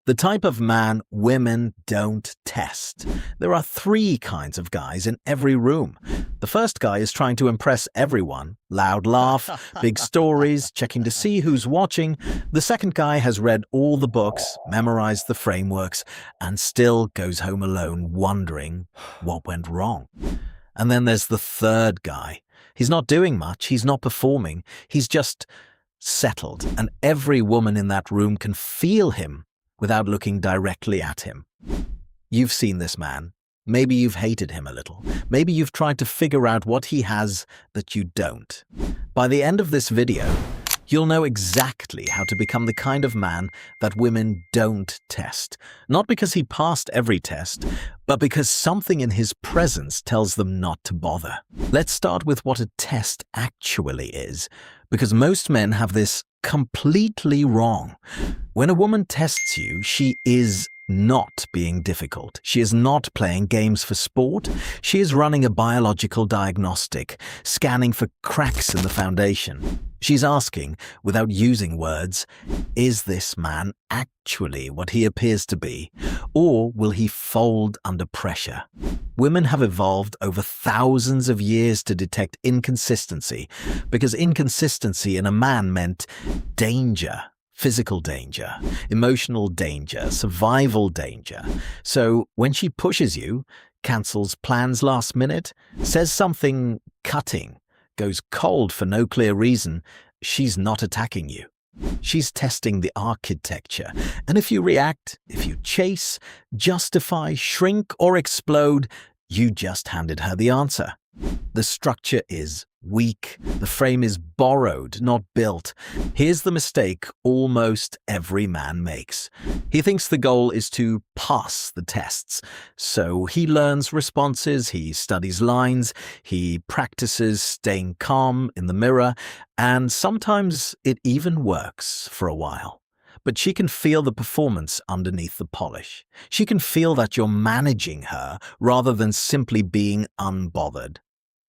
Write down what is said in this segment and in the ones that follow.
The type of man women don't test. There are three kinds of guys in every room. The first guy is trying to impress everyone. Loud laugh, big stories, checking to see who's watching. The second guy has read all the books, memorized the frameworks, and still goes home alone wondering what went wrong. And then there's the third guy. He's not doing much, he's not performing, he's just settled. And every woman in that room can feel him without looking directly at him. You've seen this man. Maybe you've hated him a little. Maybe you've tried to figure out what he has that you don't. By the end of this video, you'll know exactly how to become the kind of man that women don't test. Not because he passed every test, but because something in his presence tells them not to bother. Let's start with what a test actually is, because most men have this completely wrong. When a woman tests you, she is not being difficult. She is not playing games for sport. She is running a biological diagnostic, scanning for cracks in the foundation. She's asking, without using words, is this man actually what he appears to be, or will he fold under pressure? Women have evolved over thousands of years to detect inconsistency, because inconsistency in a man meant danger. Physical danger, emotional danger, survival danger. So when she pushes you, cancels plans last minute, says something cutting, goes cold for no clear reason, she's not attacking you. She's testing the architecture. And if you react, if you chase, justify, shrink, or explode, you just handed her the answer. The structure is weak. The frame is borrowed, not built. Here's the mistake almost every man makes. He thinks the goal is to pass the tests. So he learns responses, he studies lines, he practices staying calm in the mirror, and sometimes it even works for a while. But she can feel the performance underneath the polish. She can feel that you're managing her rather than simply being unbothered.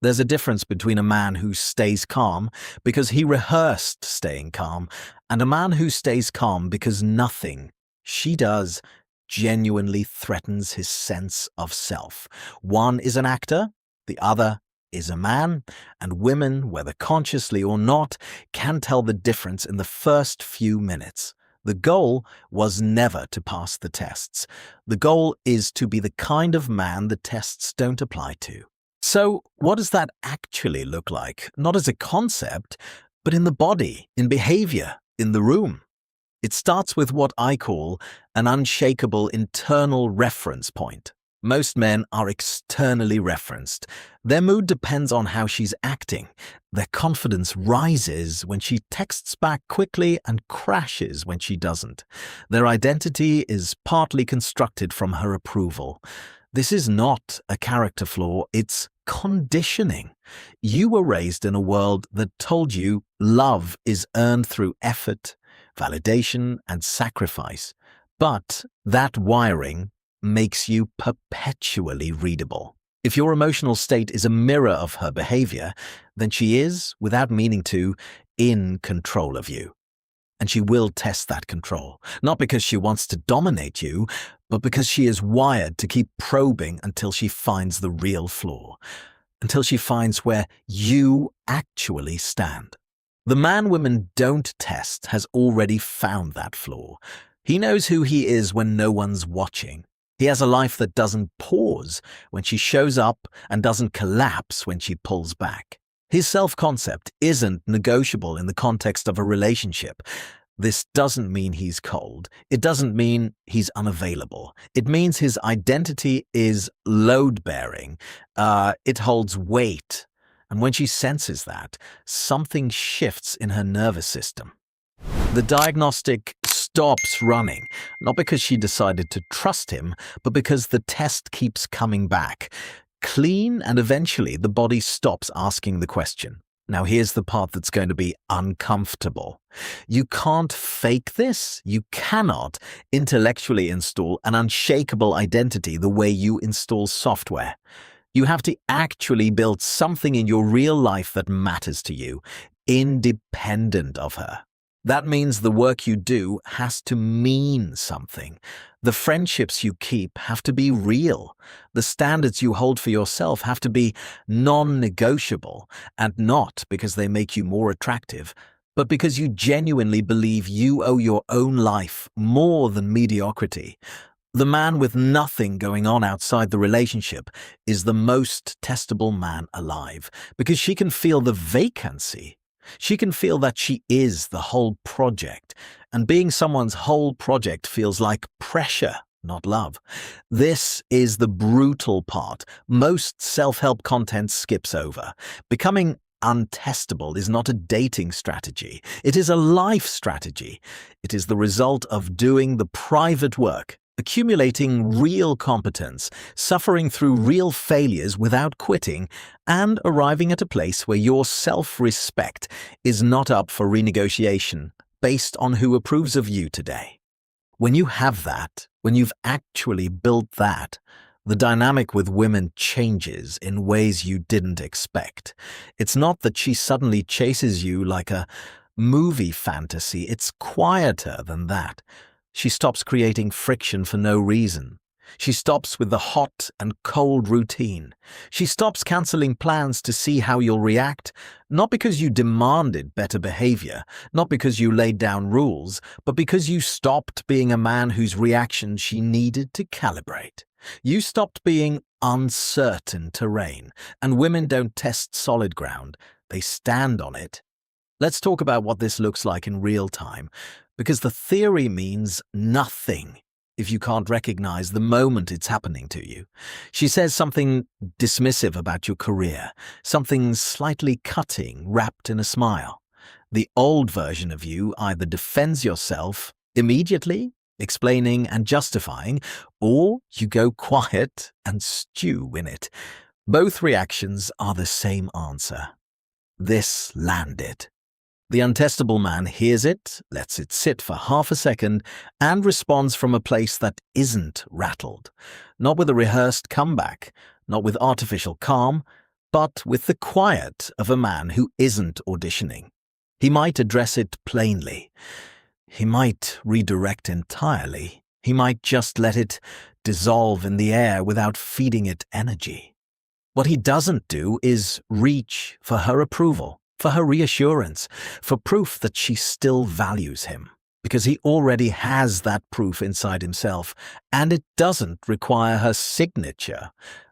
There's a difference between a man who stays calm because he rehearsed staying calm and a man who stays calm because nothing she does genuinely threatens his sense of self. One is an actor, the other is a man, and women, whether consciously or not, can tell the difference in the first few minutes. The goal was never to pass the tests. The goal is to be the kind of man the tests don't apply to. So what does that actually look like? Not as a concept, but in the body, in behavior, in the room. It starts with what I call an unshakable internal reference point. Most men are externally referenced. Their mood depends on how she's acting. Their confidence rises when she texts back quickly and crashes when she doesn't. Their identity is partly constructed from her approval. This is not a character flaw, it's conditioning. You were raised in a world that told you love is earned through effort, validation, and sacrifice. But that wiring makes you perpetually readable. If your emotional state is a mirror of her behavior, then she is, without meaning to, in control of you. And she will test that control, not because she wants to dominate you, but because she is wired to keep probing until she finds the real flaw, until she finds where you actually stand. The man women don't test has already found that flaw. He knows who he is when no one's watching. He has a life that doesn't pause when she shows up and doesn't collapse when she pulls back. His self-concept isn't negotiable in the context of a relationship. This doesn't mean he's cold. It doesn't mean he's unavailable. It means his identity is load-bearing. It holds weight. And when she senses that, something shifts in her nervous system. The diagnostic stops running, not because she decided to trust him, but because the test keeps coming back. Clean, and eventually the body stops asking the question. Now here's the part that's going to be uncomfortable. You can't fake this. You cannot intellectually install an unshakable identity the way you install software. You have to actually build something in your real life that matters to you, independent of her. That means the work you do has to mean something. The friendships you keep have to be real. The standards you hold for yourself have to be non-negotiable, and not because they make you more attractive, but because you genuinely believe you owe your own life more than mediocrity. The man with nothing going on outside the relationship is the most testable man alive, because she can feel the vacancy. She can feel that she is the whole project, and being someone's whole project feels like pressure, not love. This is the brutal part most self-help content skips over. Becoming untestable is not a dating strategy. It is a life strategy. It is the result of doing the private work, accumulating real competence, suffering through real failures without quitting, and arriving at a place where your self-respect is not up for renegotiation based on who approves of you today. When you have that, when you've actually built that, the dynamic with women changes in ways you didn't expect. It's not that she suddenly chases you like a movie fantasy. It's quieter than that. She stops creating friction for no reason. She stops with the hot and cold routine. She stops cancelling plans to see how you'll react, not because you demanded better behavior, not because you laid down rules, but because you stopped being a man whose reactions she needed to calibrate. You stopped being uncertain terrain, and women don't test solid ground, they stand on it. Let's talk about what this looks like in real time, because the theory means nothing if you can't recognize the moment it's happening to you. She says something dismissive about your career, something slightly cutting wrapped in a smile. The old version of you either defends yourself immediately, explaining and justifying, or you go quiet and stew in it. Both reactions are the same answer. This landed. The untestable man hears it, lets it sit for half a second, and responds from a place that isn't rattled. Not with a rehearsed comeback, not with artificial calm, but with the quiet of a man who isn't auditioning. He might address it plainly. He might redirect entirely. He might just let it dissolve in the air without feeding it energy. What he doesn't do is reach for her approval, for her reassurance, for proof that she still values him, because he already has that proof inside himself, and it doesn't require her signature.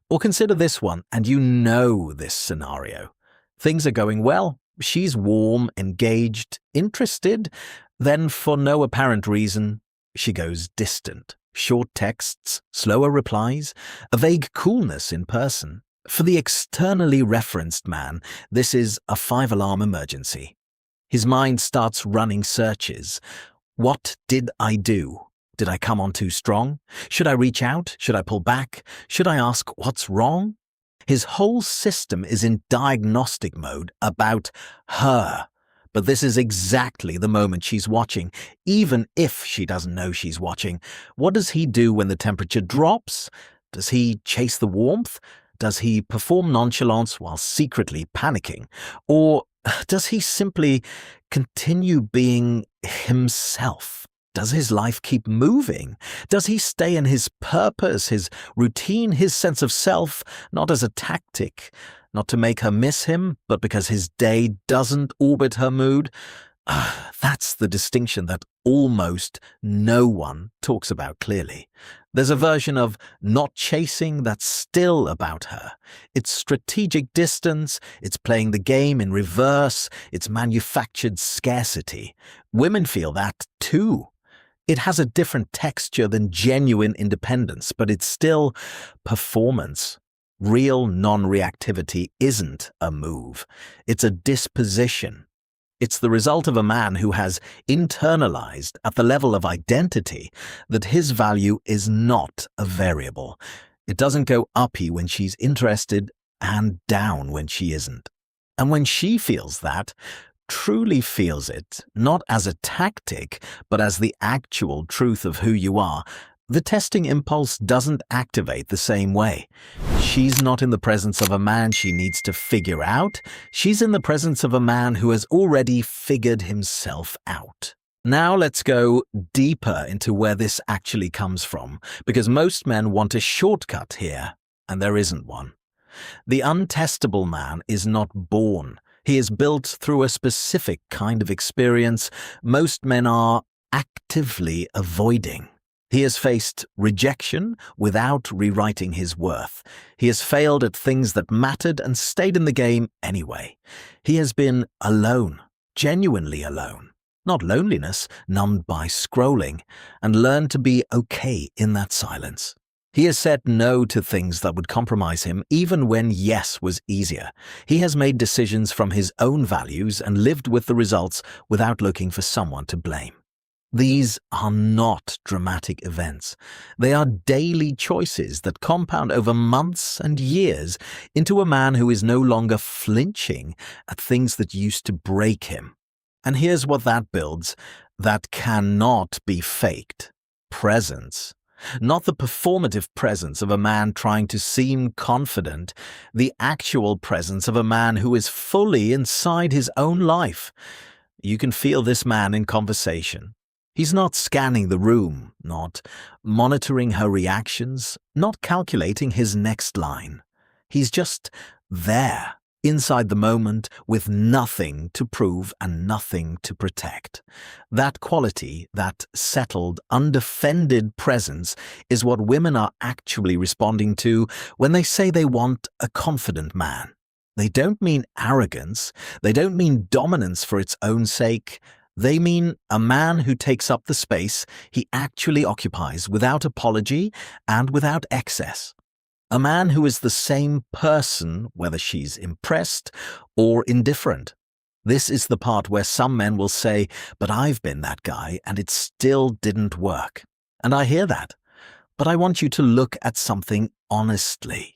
Or consider this one, and you know this scenario. Things are going well. She's warm, engaged, interested. Then, for no apparent reason, she goes distant. Short texts, slower replies, a vague coolness in person. For the externally referenced man, this is a 5-alarm emergency. His mind starts running searches. What did I do? Did I come on too strong? Should I reach out? Should I pull back? Should I ask what's wrong? His whole system is in diagnostic mode about her. But this is exactly the moment she's watching, even if she doesn't know she's watching. What does he do when the temperature drops? Does he chase the warmth? Does he perform nonchalance while secretly panicking? Or does he simply continue being himself? Does his life keep moving? Does he stay in his purpose, his routine, his sense of self, not as a tactic, not to make her miss him, but because his day doesn't orbit her mood? That's the distinction that almost no one talks about clearly. There's a version of not chasing that's still about her. It's strategic distance, it's playing the game in reverse, it's manufactured scarcity. Women feel that too. It has a different texture than genuine independence, but it's still performance. Real non-reactivity isn't a move. It's a disposition. It's the result of a man who has internalized at the level of identity that his value is not a variable. It doesn't go uppy when she's interested and down when she isn't. And when she feels that, truly feels it, not as a tactic, but as the actual truth of who you are, The testing impulse doesn't activate the same way. She's not in the presence of a man she needs to figure out. She's in the presence of a man who has already figured himself out. Now let's go deeper into where this actually comes from, because most men want a shortcut here, and there isn't one. The untestable man is not born. He is built through a specific kind of experience most men are actively avoiding. He has faced rejection without rewriting his worth. He has failed at things that mattered and stayed in the game anyway. He has been alone, genuinely alone. Not loneliness, numbed by scrolling, and learned to be okay in that silence. He has said no to things that would compromise him even when yes was easier. He has made decisions from his own values and lived with the results without looking for someone to blame. These are not dramatic events. They are daily choices that compound over months and years into a man who is no longer flinching at things that used to break him. And here's what that builds that cannot be faked. Presence. Not the performative presence of a man trying to seem confident, the actual presence of a man who is fully inside his own life. You can feel this man in conversation. He's not scanning the room, not monitoring her reactions, not calculating his next line. He's just there, inside the moment, with nothing to prove and nothing to protect. That quality, that settled, undefended presence is what women are actually responding to when they say they want a confident man. They don't mean arrogance. They don't mean dominance for its own sake. They mean a man who takes up the space he actually occupies without apology and without excess. A man who is the same person whether she's impressed or indifferent. This is the part where some men will say, "But I've been that guy and it still didn't work." And I hear that. But I want you to look at something honestly.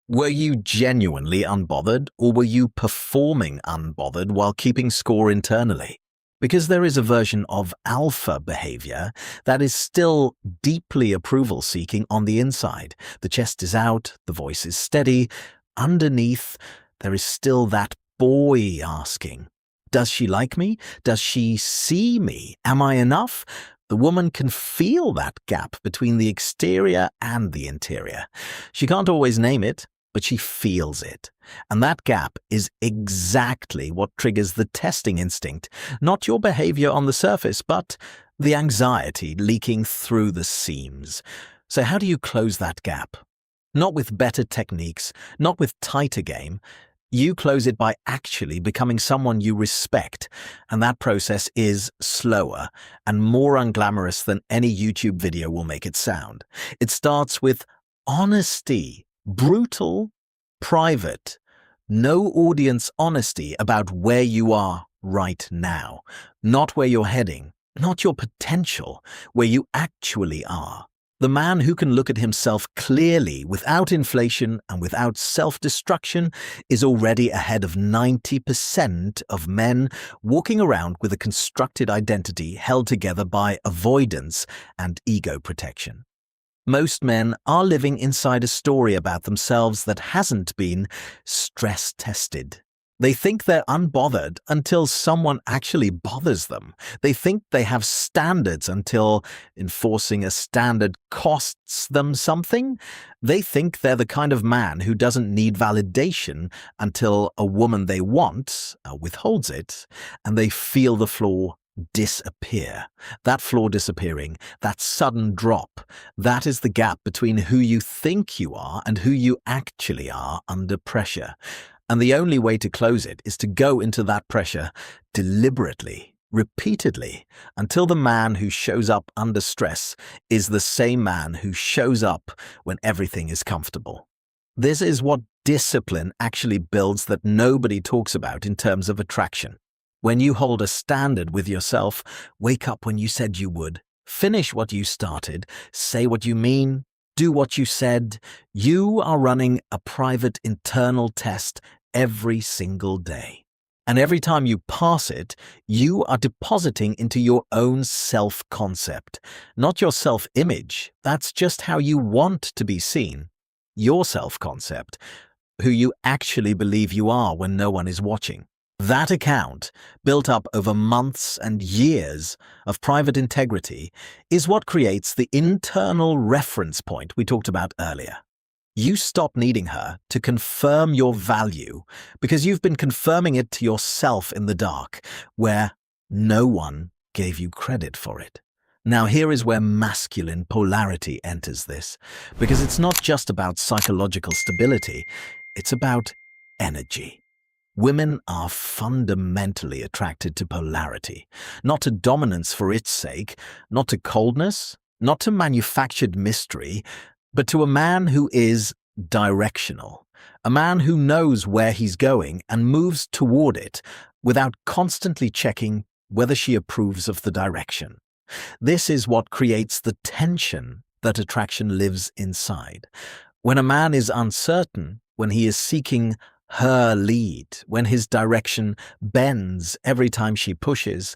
Were you genuinely unbothered, or were you performing unbothered while keeping score internally? Because there is a version of alpha behavior that is still deeply approval-seeking on the inside. The chest is out, the voice is steady. Underneath, there is still that boy asking, "Does she like me? Does she see me? Am I enough?" The woman can feel that gap between the exterior and the interior. She can't always name it, but she feels it. And that gap is exactly what triggers the testing instinct, not your behavior on the surface, but the anxiety leaking through the seams. So how do you close that gap? Not with better techniques, not with tighter game. You close it by actually becoming someone you respect, and that process is slower and more unglamorous than any YouTube video will make it sound. It starts with honesty, brutal, private, no audience honesty about where you are right now, not where you're heading, not your potential, where you actually are. The man who can look at himself clearly without inflation and without self-destruction is already ahead of 90% of men walking around with a constructed identity held together by avoidance and ego protection. Most men are living inside a story about themselves that hasn't been stress-tested. They think they're unbothered until someone actually bothers them. They think they have standards until enforcing a standard costs them something. They think they're the kind of man who doesn't need validation until a woman they want withholds it, and they feel the flaw disappear. That flaw disappearing, that sudden drop, that is the gap between who you think you are and who you actually are under pressure. And the only way to close it is to go into that pressure deliberately, repeatedly, until the man who shows up under stress is the same man who shows up when everything is comfortable. This is what discipline actually builds that nobody talks about in terms of attraction. When you hold a standard with yourself, wake up when you said you would, finish what you started, say what you mean, do what you said. You are running a private internal test every single day. And every time you pass it, you are depositing into your own self-concept, not your self-image. That's just how you want to be seen. Your self-concept, who you actually believe you are when no one is watching. That account, built up over months and years of private integrity, is what creates the internal reference point we talked about earlier. You stop needing her to confirm your value because you've been confirming it to yourself in the dark, where no one gave you credit for it. Now here is where masculine polarity enters this, because it's not just about psychological stability, it's about energy. Women are fundamentally attracted to polarity, not to dominance for its sake, not to coldness, not to manufactured mystery, but to a man who is directional, a man who knows where he's going and moves toward it without constantly checking whether she approves of the direction. This is what creates the tension that attraction lives inside. When a man is uncertain, when he is seeking her lead, when his direction bends every time she pushes,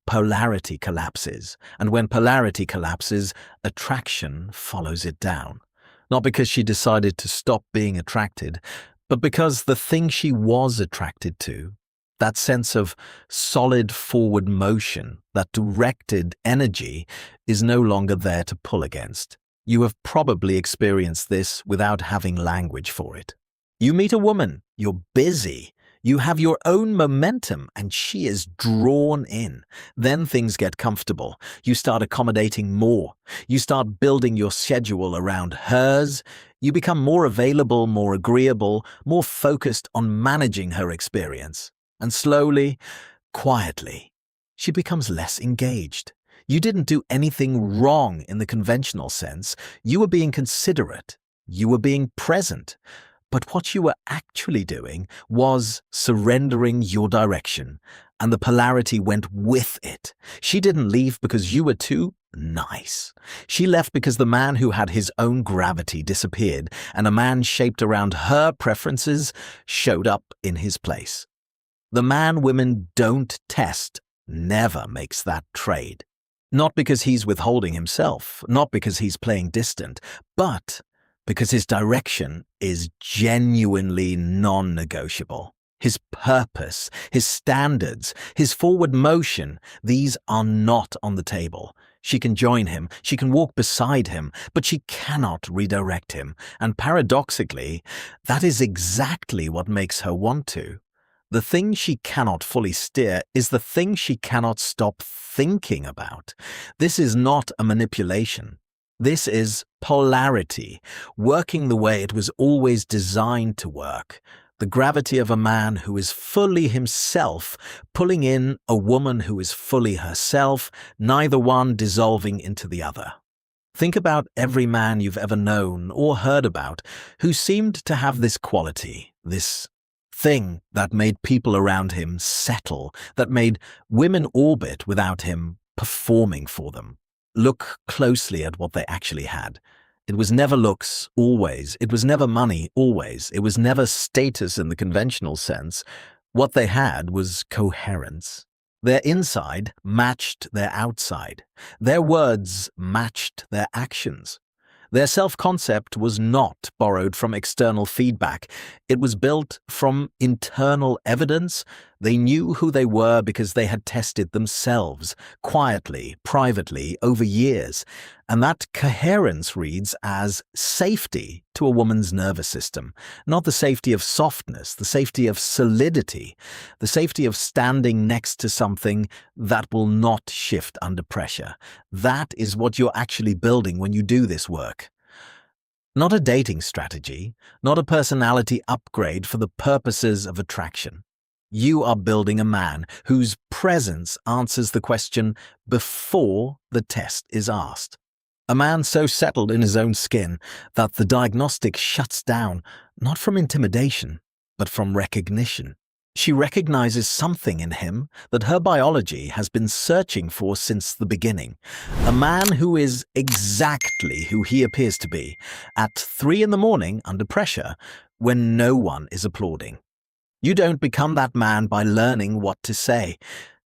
polarity collapses. And when polarity collapses, attraction follows it down. Not because she decided to stop being attracted, but because the thing she was attracted to, that sense of solid forward motion, that directed energy, is no longer there to pull against. You have probably experienced this without having language for it. You meet a woman, you're busy, you have your own momentum, and she is drawn in. Then things get comfortable. You start accommodating more. You start building your schedule around hers. You become more available, more agreeable, more focused on managing her experience. And slowly, quietly, she becomes less engaged. You didn't do anything wrong in the conventional sense. You were being considerate. You were being present. But what you were actually doing was surrendering your direction, and the polarity went with it. She didn't leave because you were too nice. She left because the man who had his own gravity disappeared, and a man shaped around her preferences showed up in his place. The man women don't test never makes that trade. Not because he's withholding himself, not because he's playing distant, but because his direction is genuinely non-negotiable. His purpose, his standards, his forward motion, these are not on the table. She can join him, she can walk beside him, but she cannot redirect him. And paradoxically, that is exactly what makes her want to. The thing she cannot fully steer is the thing she cannot stop thinking about. This is not a manipulation. This is polarity, working the way it was always designed to work. The gravity of a man who is fully himself, pulling in a woman who is fully herself, neither one dissolving into the other. Think about every man you've ever known or heard about who seemed to have this quality, this thing that made people around him settle, that made women orbit without him performing for them. Look closely at what they actually had. It was never looks, always. It was never money, always. It was never status in the conventional sense. What they had was coherence. Their inside matched their outside. Their words matched their actions. Their self-concept was not borrowed from external feedback. It was built from internal evidence. They knew who they were because they had tested themselves, quietly, privately, over years. And that coherence reads as safety to a woman's nervous system, not the safety of softness, the safety of solidity, the safety of standing next to something that will not shift under pressure. That is what you're actually building when you do this work. Not a dating strategy, not a personality upgrade for the purposes of attraction. You are building a man whose presence answers the question before the test is asked. A man so settled in his own skin that the diagnostic shuts down, not from intimidation, but from recognition. She recognizes something in him that her biology has been searching for since the beginning. A man who is exactly who he appears to be, at 3 in the morning under pressure, when no one is applauding. You don't become that man by learning what to say.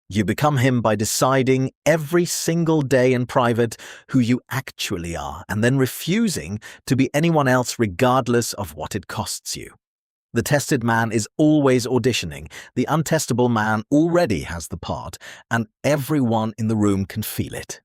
You become him by deciding every single day in private who you actually are, and then refusing to be anyone else regardless of what it costs you. The tested man is always auditioning. The untestable man already has the part, and everyone in the room can feel it.